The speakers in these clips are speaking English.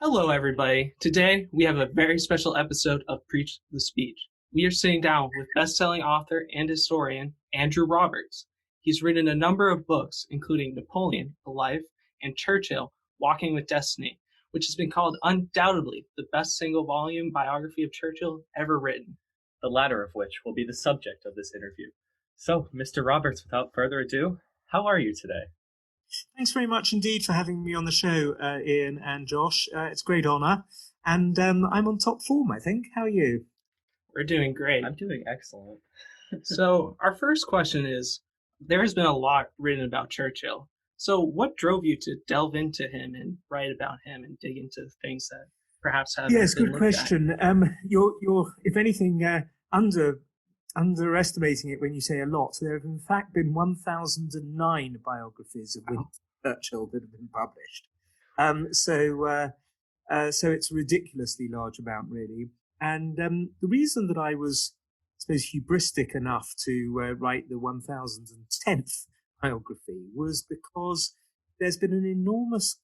Hello, everybody. Today, we have a very special episode of Preach the Speech. We are sitting down with best-selling author and historian Andrew Roberts. He's written a number of books, including Napoleon, A Life, and Churchill, Walking with Destiny, which has been called undoubtedly the best single-volume biography of Churchill ever written. The latter of which will be the subject of this interview. So, Mr. Roberts, without further ado, how are you today? Thanks very much indeed for having me on the show, Ian and Josh. It's a great honour. And I'm on top form, I think. How are you? We're doing great. I'm doing excellent. So, our first question is, there has been a lot written about Churchill. So, what drove you to delve into him and write about him and dig into things that perhaps have Yes, good question. You're if anything, underestimating it when you say a lot. There have in fact been 1,009 biographies of Winston Churchill that have been published. So it's a ridiculously large amount, really. And the reason that I was, I suppose, hubristic enough to write the 1,010th biography was because there's been an enormous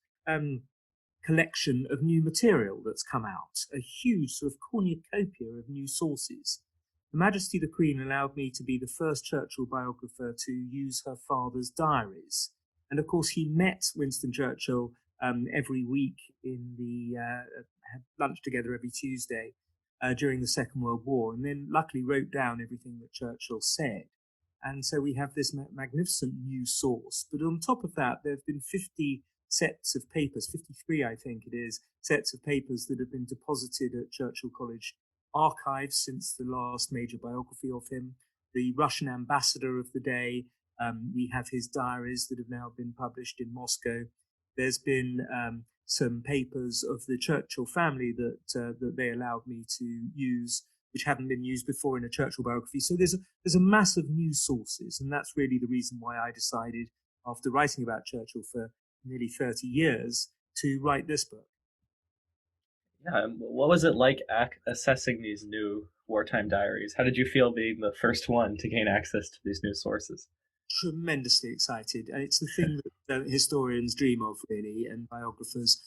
collection of new material that's come out, a huge sort of cornucopia of new sources. Her Majesty the Queen allowed me to be the first Churchill biographer to use her father's diaries. And of course, he met Winston Churchill every week had lunch together every Tuesday during the Second World War, and then luckily wrote down everything that Churchill said. And so we have this magnificent new source. But on top of that, there have been 50 sets of papers, 53 I think it is, sets of papers that have been deposited at Churchill College archives since the last major biography of him. The Russian ambassador of the day, we have his diaries that have now been published in Moscow. There's been some papers of the Churchill family that they allowed me to use, which hadn't been used before in a Churchill biography. So there's a mass of news sources, and that's really the reason why I decided, after writing about Churchill for nearly 30 years, to write this book. Yeah, what was it like assessing these new wartime diaries? How did you feel being the first one to gain access to these new sources? Tremendously excited, and it's the thing that historians dream of, really, and biographers.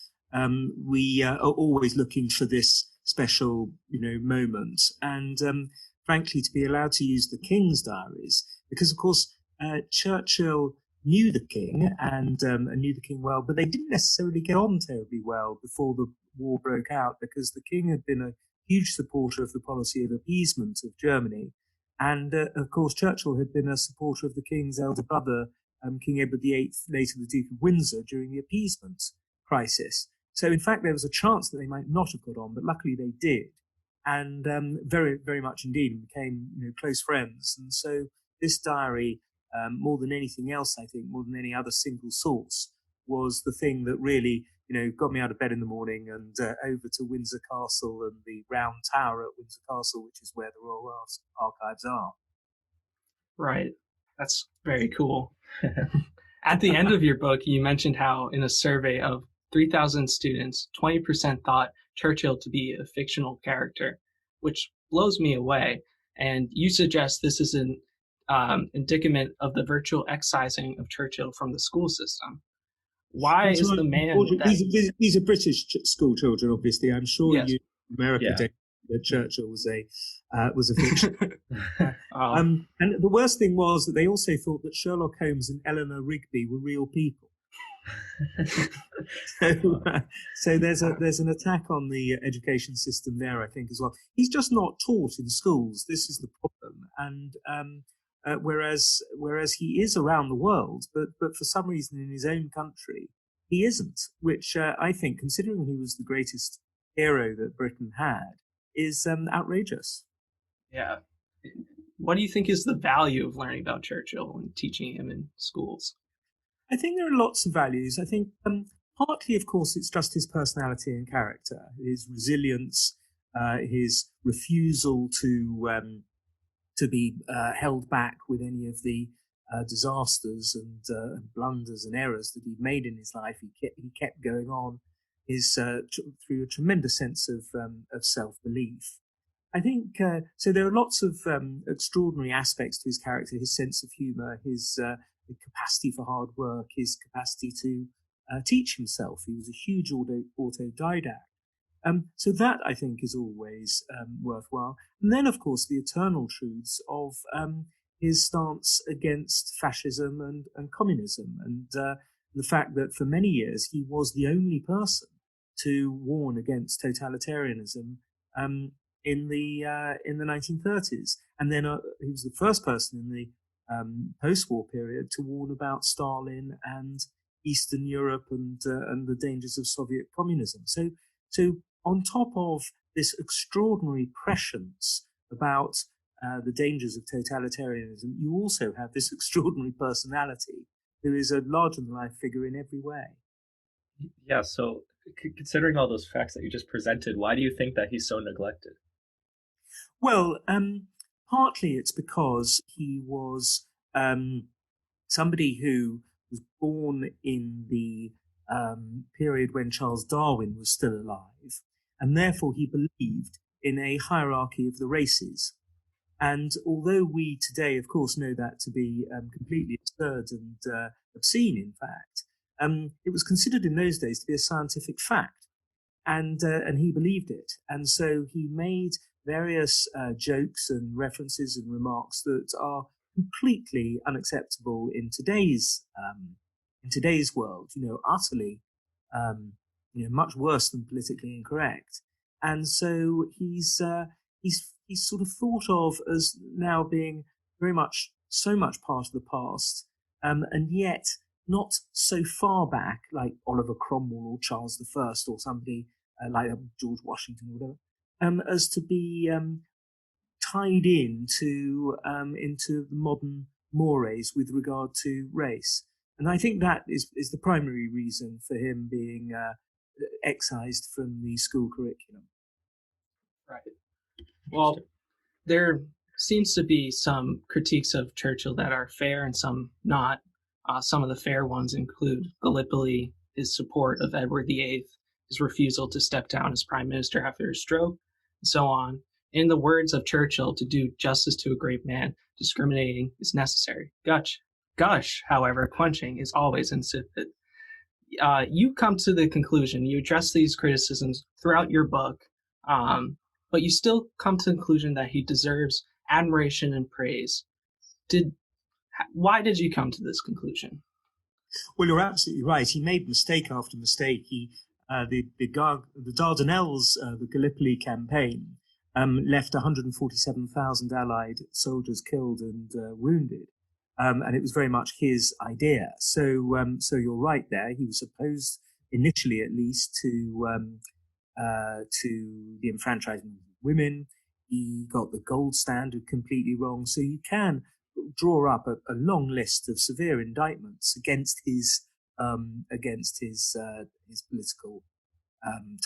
We are always looking for this special, moment, and frankly, to be allowed to use the King's diaries, because of course Churchill knew the King and knew the King well, but they didn't necessarily get on terribly well before the war broke out, because the King had been a huge supporter of the policy of appeasement of Germany. And, of course, Churchill had been a supporter of the King's elder brother, King Edward VIII, later the Duke of Windsor, during the appeasement crisis. So, in fact, there was a chance that they might not have got on, but luckily they did. And very, very much indeed became close friends. And so this diary, more than anything else, I think, more than any other single source, was the thing that really got me out of bed in the morning and over to Windsor Castle and the Round Tower at Windsor Castle, which is where the Royal Archives are. Right. That's very cool. At the end of your book, you mentioned how in a survey of 3,000 students, 20% thought Churchill to be a fictional character, which blows me away. And you suggest this is an indicament of the virtual excising of Churchill from the school system. Why is the man... These are British school children, obviously. I'm sure yes. You in America that Churchill was a fiction. And the worst thing was that they also thought that Sherlock Holmes and Eleanor Rigby were real people. So there's an attack on the education system there, I think, as well. He's just not taught in schools. This is the problem. And whereas he is around the world, but for some reason in his own country, he isn't, which I think, considering he was the greatest hero that Britain had, is outrageous. Yeah. What do you think is the value of learning about Churchill and teaching him in schools? I think there are lots of values. I think partly, of course, it's just his personality and character, his resilience, his refusal to be held back with any of the disasters and blunders and errors that he'd made in his life. He kept going on through a tremendous sense of self-belief. I think so. There are lots of extraordinary aspects to his character: his sense of humour, his capacity for hard work, his capacity to teach himself. He was a huge autodidact. So that, I think, is always worthwhile. And then, of course, the eternal truths of his stance against fascism and communism, and the fact that for many years he was the only person to warn against totalitarianism in the 1930s. And then he was the first person in the post-war period to warn about Stalin and Eastern Europe and the dangers of Soviet communism. So on top of this extraordinary prescience about the dangers of totalitarianism, you also have this extraordinary personality who is a larger-than-life figure in every way. Yeah, so considering all those facts that you just presented, why do you think that he's so neglected? Well, partly it's because he was somebody who was born in the period when Charles Darwin was still alive, and therefore he believed in a hierarchy of the races. And although we today, of course, know that to be completely absurd and obscene, in fact, it was considered in those days to be a scientific fact, and he believed it. And so he made various jokes and references and remarks that are completely unacceptable in today's world. Utterly, much worse than politically incorrect. And so he's sort of thought of as now being so much part of the past, and yet not so far back like Oliver Cromwell or Charles I or somebody like George Washington or whatever, as to be tied into the modern mores with regard to race. And I think that is the primary reason for him being excised from the school curriculum. Right. Well, there seems to be some critiques of Churchill that are fair and some not. Some of the fair ones include Gallipoli, his support of Edward VIII, his refusal to step down as prime minister after his stroke, and so on. In the words of Churchill, to do justice to a great man, discriminating is necessary. Gush, however, quenching is always insipid. You come to the conclusion, you address these criticisms throughout your book, but you still come to the conclusion that he deserves admiration and praise. Why did you come to this conclusion? Well, you're absolutely right. He made mistake after mistake. The Dardanelles, the Gallipoli campaign, left 147,000 Allied soldiers killed and wounded, and it was very much his idea. So you're right there. He was supposed, initially at least, to the enfranchisement of women. He got the gold standard completely wrong. So you can draw up a long list of severe indictments against his political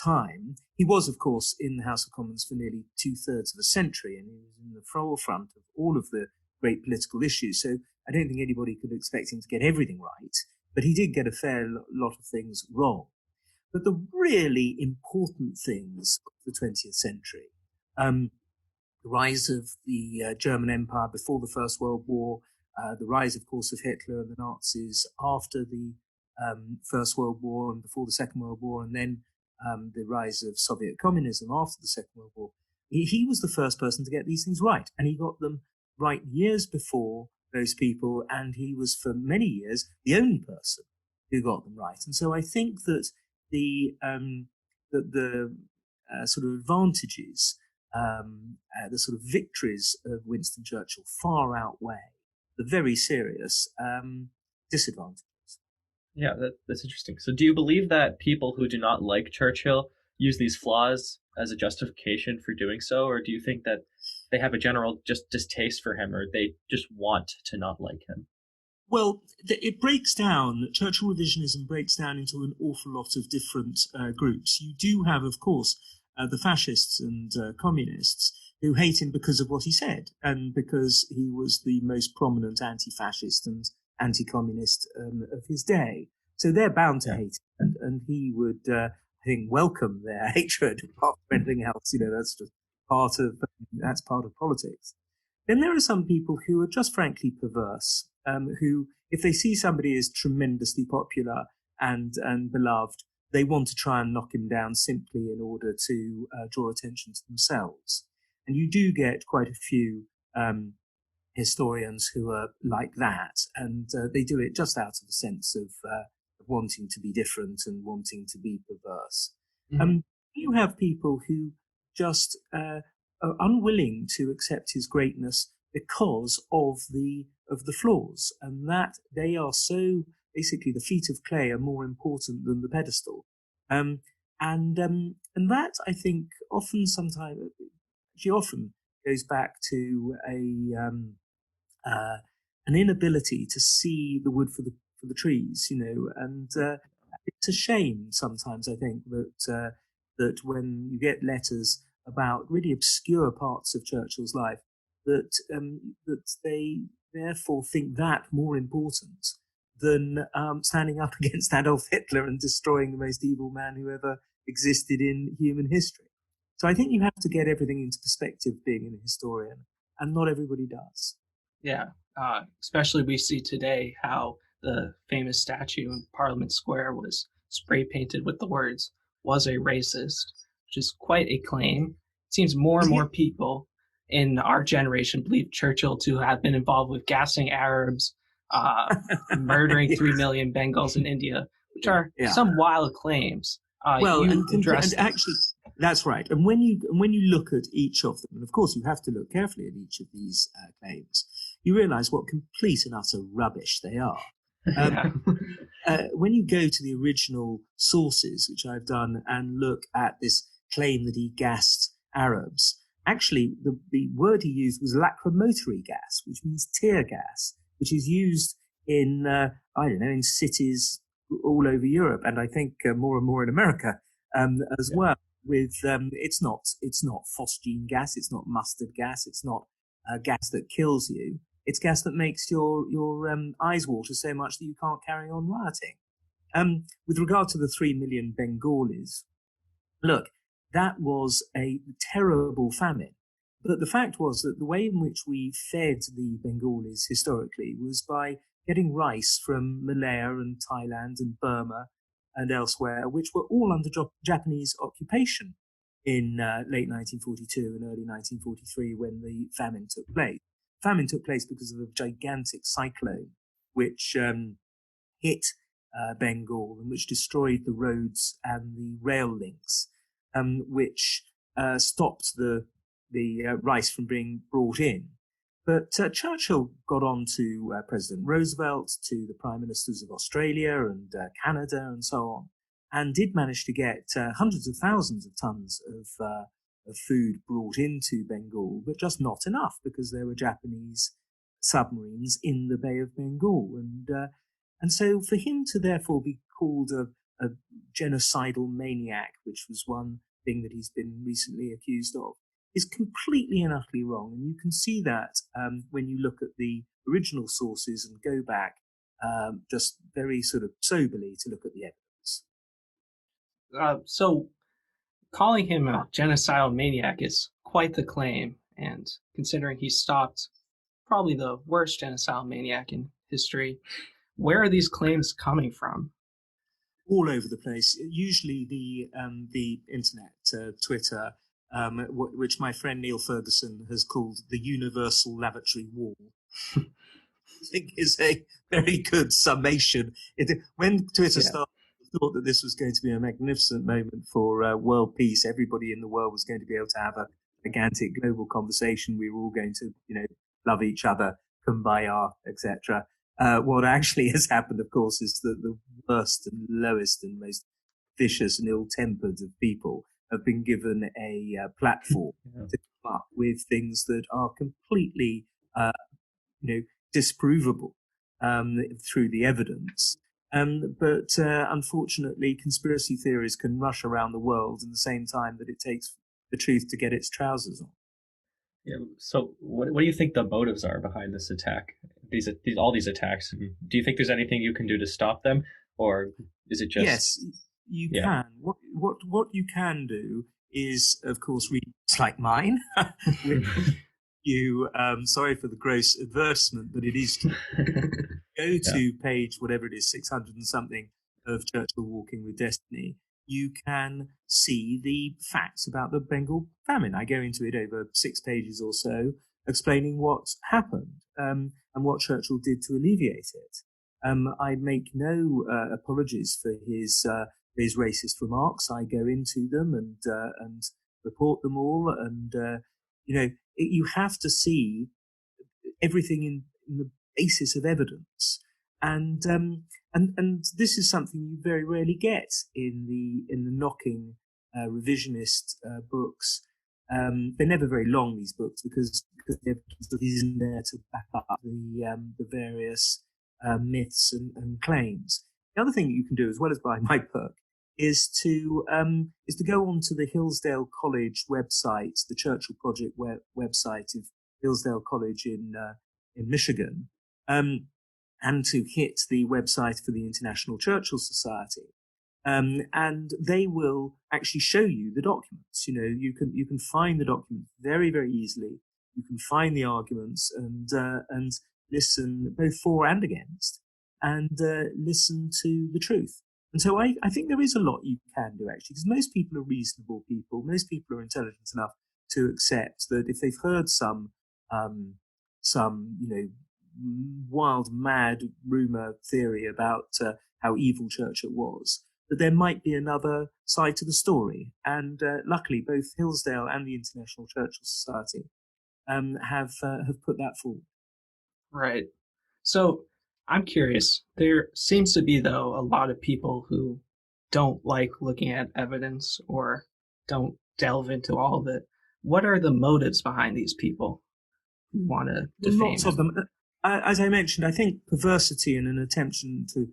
time. He was, of course, in the House of Commons for nearly 2/3 of a century, and he was in the forefront of all of the great political issues. So I don't think anybody could expect him to get everything right, but he did get a fair lot of things wrong. But the really important things of the 20th century, the rise of the German Empire before the First World War, the rise, of course, of Hitler and the Nazis after the First World War and before the Second World War, and then the rise of Soviet communism after the Second World War. He was the first person to get these things right, and he got them right years before those people, and he was for many years the only person who got them right. And so I think that the sort of advantages, the sort of victories of Winston Churchill far outweigh the very serious disadvantages. Yeah, that's interesting. So do you believe that people who do not like Churchill use these flaws as a justification for doing so, or do you think that they have a general just distaste for him, or they just want to not like him? Well, it breaks down, Churchill revisionism breaks down into an awful lot of different groups. You do have, of course, the fascists and communists who hate him because of what he said, and because he was the most prominent anti-fascist and anti-communist of his day. So they're bound to hate him, and he would, I think, welcome their hatred apart from anything else. That's just part of politics. Then there are some people who are just frankly perverse, who, if they see somebody is tremendously popular and beloved, they want to try and knock him down simply in order to draw attention to themselves. And you do get quite a few historians who are like that, and they do it just out of a sense of wanting to be different and wanting to be perverse. Mm-hmm. You have people who just are unwilling to accept his greatness because of the flaws, and that they are so basically the feet of clay are more important than the pedestal, and that I think often goes back to an inability to see the wood for the trees, and it's a shame sometimes. I think that when you get letters about really obscure parts of Churchill's life, that they therefore think that more important than standing up against Adolf Hitler and destroying the most evil man who ever existed in human history. So I think you have to get everything into perspective being a historian, and not everybody does. Yeah, especially we see today how the famous statue in Parliament Square was spray painted with the words, "was a racist," which is quite a claim. It seems more and more people in our generation believe Churchill to have been involved with gassing Arabs, murdering 3 million Bengals in India, which are some wild claims. And actually, that's right. And when you look at each of them, and of course you have to look carefully at each of these claims, you realise what complete and utter rubbish they are. When you go to the original sources, which I've done, and look at this claim that he gassed Arabs, actually the word he used was lacrimatory gas, which means tear gas, which is used in in cities all over Europe, and I think more and more in America as well. With it's not phosgene gas, it's not mustard gas, it's not gas that kills you. It's gas that makes your eyes water so much that you can't carry on rioting. With regard to the 3 million Bengalis, look, that was a terrible famine. But the fact was that the way in which we fed the Bengalis historically was by getting rice from Malaya and Thailand and Burma and elsewhere, which were all under Japanese occupation in late 1942 and early 1943 when the famine took place. Famine took place because of a gigantic cyclone which hit Bengal and which destroyed the roads and the rail links, which stopped the rice from being brought in. But Churchill got on to President Roosevelt, to the prime ministers of Australia and Canada and so on, and did manage to get hundreds of thousands of tons of food brought into Bengal, but just not enough because there were Japanese submarines in the Bay of Bengal. And so for him to therefore be called a genocidal maniac, which was one thing that he's been recently accused of, is completely and utterly wrong. And you can see that when you look at the original sources and go back just very sort of soberly to look at the evidence. So calling him a genocidal maniac is quite the claim. And considering he stopped probably the worst genocidal maniac in history, where are these claims coming from? All over the place. Usually the internet, Twitter, which my friend Neil Ferguson has called the universal lavatory wall, I think is a very good summation. When Twitter started, I thought that this was going to be a magnificent moment for world peace. Everybody in the world was going to be able to have a gigantic global conversation. We were all going to, love each other, kumbaya, etc. What actually has happened, of course, is that the worst and lowest and most vicious and ill-tempered of people have been given a platform to come up with things that are completely, disprovable through the evidence. But unfortunately, conspiracy theories can rush around the world in the same time that it takes the truth to get its trousers on. Yeah. So, what do you think the motives are behind this attack? All these attacks. Do you think there's anything you can do to stop them, or is it just? Yes, you can. What you can do is, of course, read books like mine. You, sorry for the gross advertisement, but it is. Go to page whatever it is, 600 and something of Churchill Walking with Destiny, you can see the facts about the Bengal famine. I go into it over 6 pages or so, explaining what happened and what Churchill did to alleviate it. I make no apologies for his racist remarks. I go into them and report them all. And you have to see everything in the basis of evidence. And this is something you very rarely get in the knocking revisionist books. They're never very long, these books, because the evidence isn't there to back up the various myths and claims. The other thing that you can do, as well as buy my book, is to go onto the Hillsdale College website, the Churchill Project website of Hillsdale College in Michigan, and to hit the website for the International Churchill Society. And they will actually show you the documents. You can find the documents very, very easily. You can find the arguments and listen both for and against, and listen to the truth. And so I think there is a lot you can do, actually, because most people are reasonable people. Most people are intelligent enough to accept that if they've heard some wild, mad rumor theory about how evil Churchill was, that there might be another side to the story. And luckily, both Hillsdale and the International Churchill Society have put that forward. Right. So I'm curious. There seems to be, though, a lot of people who don't like looking at evidence or don't delve into all of it. What are the motives behind these people who want to defame Lots of them. As I mentioned, I think perversity and an intention to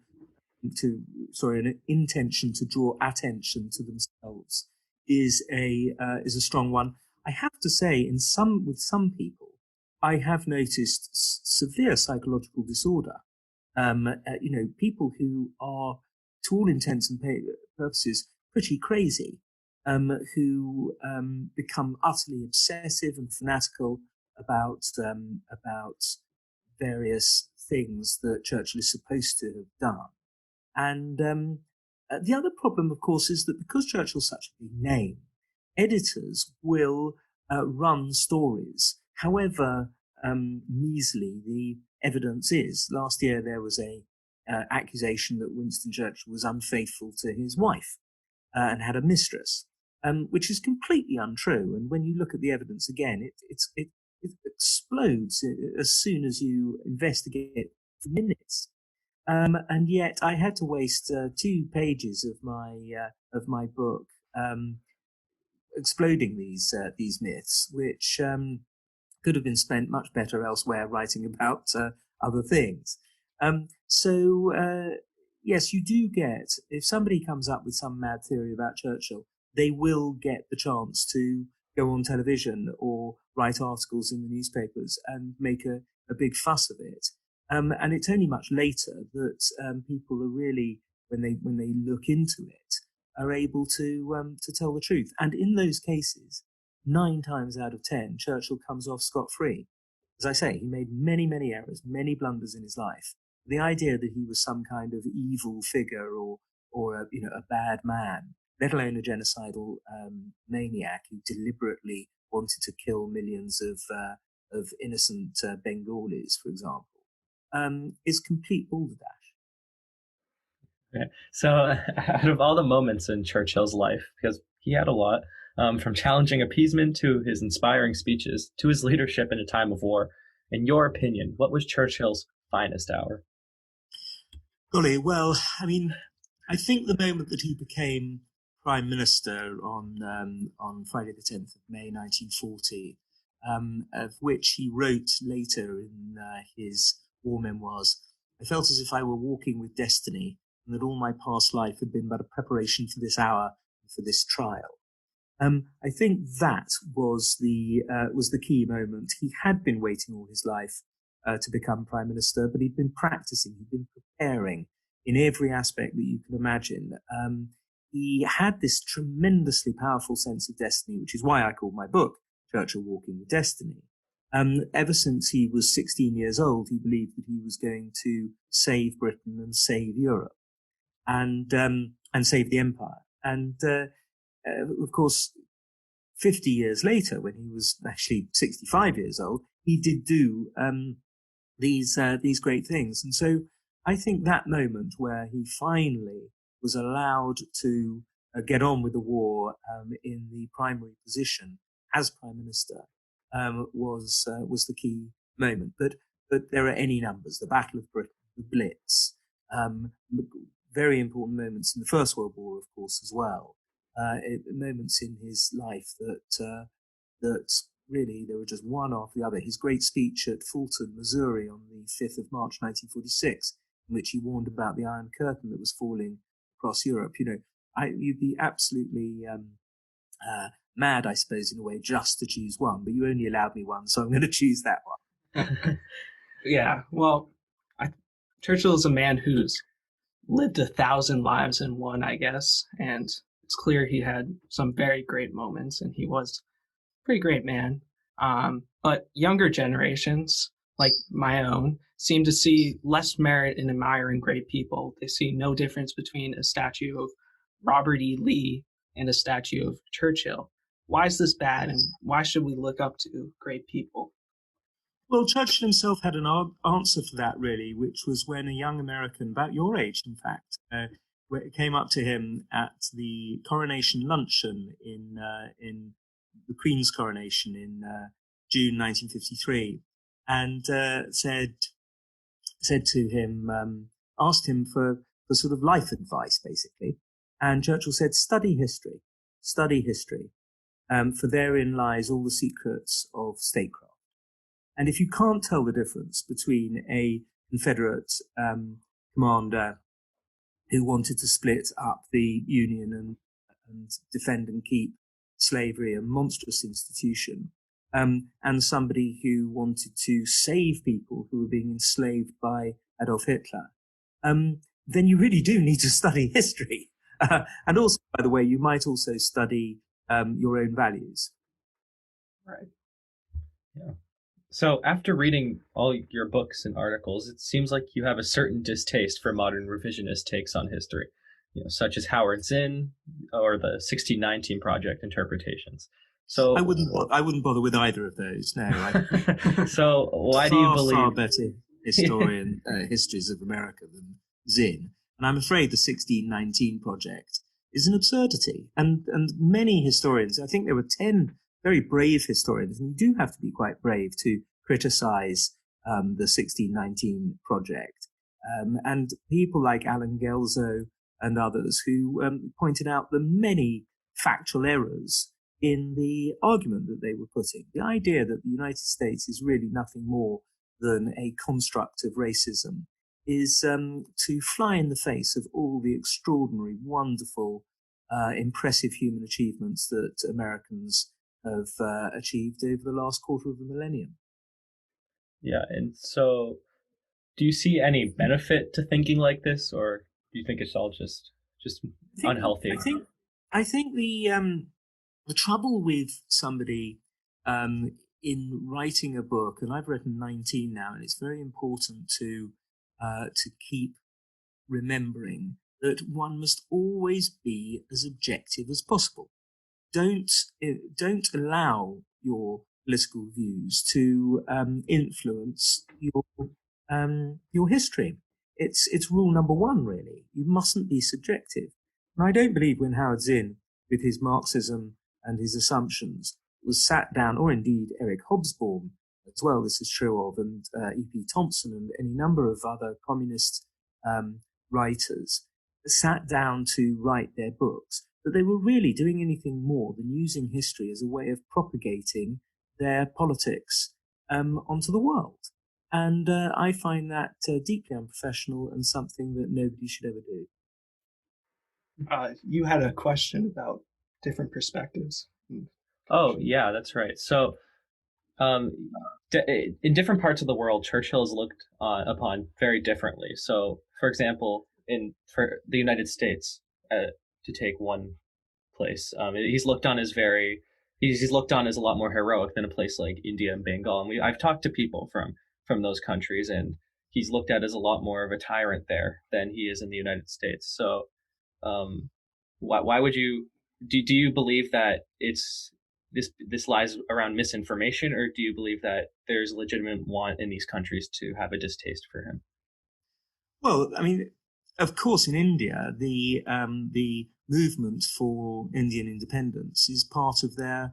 draw attention to themselves is a strong one. I have to say, with some people, I have noticed severe psychological disorder. People who are, to all intents and purposes, pretty crazy, who become utterly obsessive and fanatical about various things that Churchill is supposed to have done. And the other problem, of course, is that because Churchill's such a big name, editors will run stories, however measly the evidence is. Last year, there was a accusation that Winston Churchill was unfaithful to his wife and had a mistress, which is completely untrue. And when you look at the evidence again, it explodes as soon as you investigate for minutes. And yet I had to waste 2 pages of my book exploding these myths, which could have been spent much better elsewhere writing about other things. Yes, you do get, if somebody comes up with some mad theory about Churchill, they will get the chance to go on television or write articles in the newspapers and make a big fuss of it. And it's only much later that people are really, when they look into it, are able to tell the truth. And in those cases, 9 times out of 10, Churchill comes off scot-free. As I say, he made many, many errors, many blunders in his life. The idea that he was some kind of evil figure or a bad man, let alone a genocidal maniac who deliberately wanted to kill millions of innocent Bengalis, for example, is complete balderdash. Okay. So, out of all the moments in Churchill's life, because he had a lot, from challenging appeasement to his inspiring speeches to his leadership in a time of war, in your opinion, what was Churchill's finest hour? Golly, well, I mean, I think the moment that he became Prime Minister on Friday the 10th of May 1940, of which he wrote later in his war memoirs, I felt as if I were walking with destiny, and that all my past life had been but a preparation for this hour, for this trial. I think that was the key moment. He had been waiting all his life to become Prime Minister, but he'd been practicing, he'd been preparing in every aspect that you can imagine. He had this tremendously powerful sense of destiny, which is why I called my book Churchill Walking with Destiny. Ever since he was 16 years old, he believed that he was going to save Britain and save Europe. and save the empire. And of course, 50 years later, when he was actually 65 years old, he did do these great things. And so I think that moment where he finally was allowed to get on with the war in the primary position as prime minister was the key moment. But there are any numbers: the Battle of Britain, the Blitz, very important moments in the First World War, of course, as well. Moments in his life that really they were just one after the other. His great speech at Fulton, Missouri, on the 5th of March, 1946, in which he warned about the Iron Curtain that was falling across Europe. You'd be absolutely mad, I suppose, in a way, just to choose one. But you only allowed me one, so I'm going to choose that one. Yeah, well, Churchill is a man who's lived 1,000 lives in one, I guess, and it's clear he had some very great moments, and he was a pretty great man. But younger generations, like my own, seem to see less merit in admiring great people. They see no difference between a statue of Robert E. Lee and a statue of Churchill. Why is this bad, and why should we look up to great people? Well, Churchill himself had an answer for that, really, which was when a young American, about your age, in fact, came up to him at the coronation luncheon in the Queen's coronation in June 1953, and said to him, asked him for sort of life advice, basically. And Churchill said, study history, for therein lies all the secrets of statecraft. And if you can't tell the difference between a Confederate commander who wanted to split up the Union and defend and keep slavery, a monstrous institution, and somebody who wanted to save people who were being enslaved by Adolf Hitler, then you really do need to study history. And also, by the way, you might also study your own values. Right. Yeah. So after reading all your books and articles, it seems like you have a certain distaste for modern revisionist takes on history, such as Howard Zinn or the 1619 Project interpretations. So I wouldn't bother with either of those. No. So why do you believe far better histories of America than Zinn? And I'm afraid the 1619 Project is an absurdity. And many historians, I think there were 10 very brave historians, and you do have to be quite brave to criticize the 1619 Project. And people like Alan Gelzo and others who pointed out the many factual errors in the argument that they were putting. The idea that the United States is really nothing more than a construct of racism is to fly in the face of all the extraordinary, wonderful, impressive human achievements that Americans have achieved over the last quarter of a millennium. Yeah, and so do you see any benefit to thinking like this, or do you think it's all just unhealthy? I think the trouble with somebody in writing a book, and I've written 19 now, and it's very important to keep remembering that one must always be as objective as possible. Don't allow your political views to influence your history. It's rule number one, really. You mustn't be subjective. And I don't believe when Howard Zinn, with his Marxism and his assumptions, was sat down, or indeed Eric Hobsbawm as well, this is true of, and E.P. Thompson and any number of other communist writers, sat down to write their books, that they were really doing anything more than using history as a way of propagating their politics onto the world. And I find that deeply unprofessional and something that nobody should ever do. You had a question about different perspectives. Oh, yeah, that's right. So in different parts of the world, Churchill is looked upon very differently. So, for example, for the United States, to take one place, he's looked on as he's looked on as a lot more heroic than a place like India and Bengal. And I've talked to people from those countries, and he's looked at as a lot more of a tyrant there than he is in the United States. So, why would you do you believe that it's this lies around misinformation, or do you believe that there's legitimate want in these countries to have a distaste for him? Well, I mean, of course, in India, the movement for Indian independence is part of their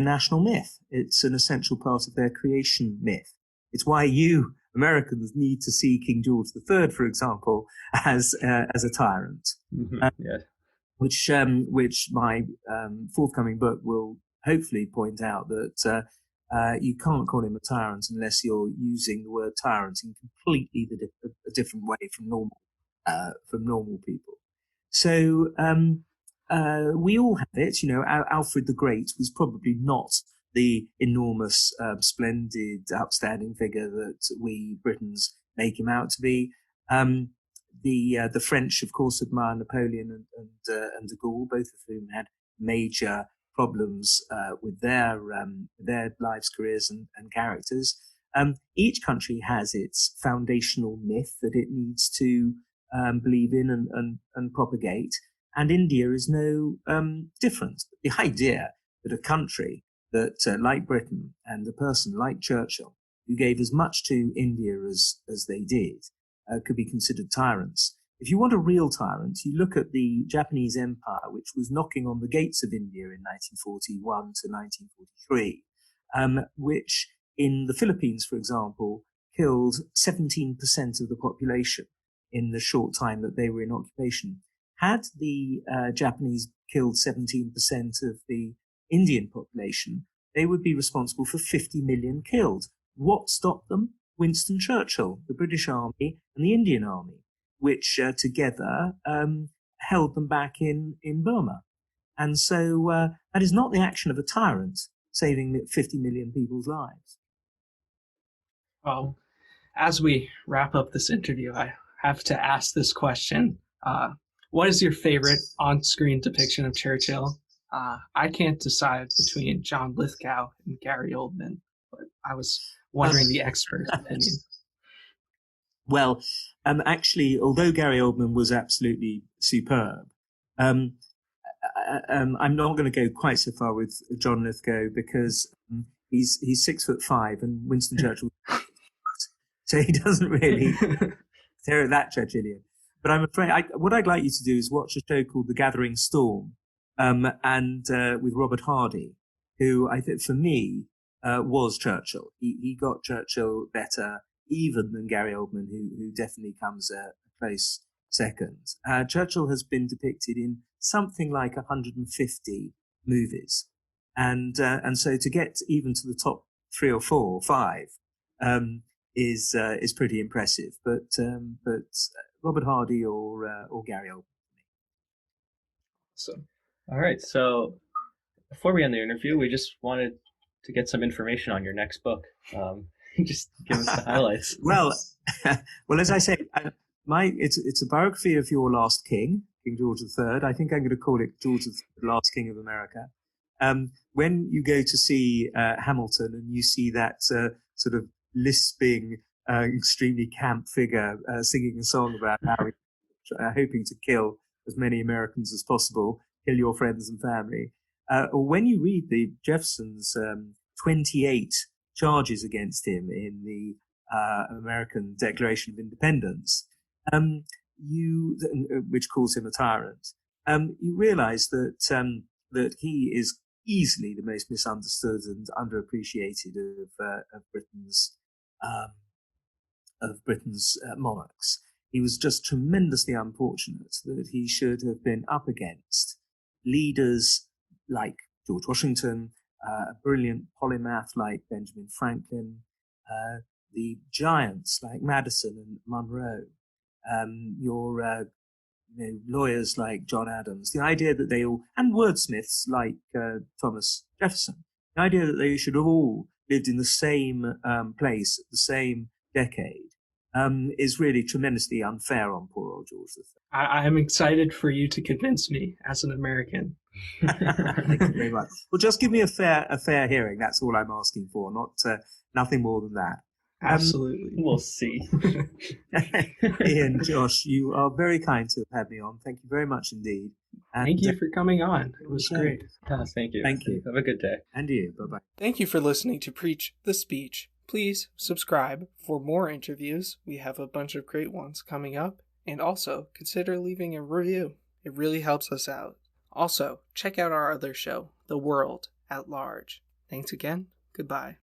national myth. It's an essential part of their creation myth. It's why you Americans need to see King George III, for example, as a tyrant. Mm-hmm. Yes. Which my forthcoming book will hopefully point out that you can't call him a tyrant unless you're using the word tyrant in completely a different way from normal people. So we all have it. You know, Alfred the Great was probably not the enormous, splendid, upstanding figure that we Britons make him out to be. The French, of course, admire Napoleon and de Gaulle, both of whom had major problems with their lives, careers, and characters. Each country has its foundational myth that it needs to believe in and propagate, and India is no different. The idea that a country that, like Britain, and a person like Churchill, who gave as much to India as they did, could be considered tyrants. If you want a real tyrant, you look at the Japanese Empire, which was knocking on the gates of India in 1941 to 1943, which in the Philippines, for example, killed 17% of the population in the short time that they were in occupation. Had the Japanese killed 17% of the Indian population, they would be responsible for 50 million killed. What stopped them? Winston Churchill, the British Army and the Indian Army, which together held them back in Burma. And so that is not the action of a tyrant saving 50 million people's lives. Well, as we wrap up this interview, I have to ask this question. What is your favorite on-screen depiction of Churchill? I can't decide between John Lithgow and Gary Oldman, but I was wondering the expert's opinion. Well, actually, although Gary Oldman was absolutely superb, I'm not going to go quite so far with John Lithgow because he's 6'5" and Winston Churchill, so he doesn't really stare at that Churchillian. But I'm afraid what I'd like you to do is watch a show called The Gathering Storm, and with Robert Hardy, who I think for me was Churchill. He got Churchill better even than Gary Oldman, who definitely comes a close second. Churchill has been depicted in something like 150 movies, and so to get even to the top 3 or 4 or 5 is pretty impressive. But Robert Hardy or Gary Oldman. So, all right. So before we end the interview, we just wanted to get some information on your next book. Just give us the highlights. Well, as I say, it's a biography of your last king, King George III. I think I'm going to call it George III, the Last King of America. When you go to see Hamilton and you see that sort of lisping, extremely camp figure singing a song about how he's hoping to kill as many Americans as possible, kill your friends and family, or when you read the Jefferson's 28 charges against him in the American Declaration of Independence, which calls him a tyrant, you realize that he is easily the most misunderstood and underappreciated of Britain's monarchs. He was just tremendously unfortunate that he should have been up against leaders like George Washington, a brilliant polymath like Benjamin Franklin, the giants like Madison and Monroe, lawyers like John Adams. The idea that they all, and wordsmiths like Thomas Jefferson, the idea that they should have all lived in the same place at the same decade is really tremendously unfair on poor old George III. I'm excited for you to convince me as an American. Thank you very much. Well, just give me a fair hearing. That's all I'm asking for. Nothing more than that. Absolutely. We'll see. Ian, Josh, you are very kind to have had me on. Thank you very much indeed. And, Thank you for coming on. It was okay. great. Yes, thank you. Thank you. Have a good day. And you. Bye-bye. Thank you for listening to Preach the Speech. Please subscribe for more interviews. We have a bunch of great ones coming up. And also, consider leaving a review. It really helps us out. Also, check out our other show, The World at Large. Thanks again. Goodbye.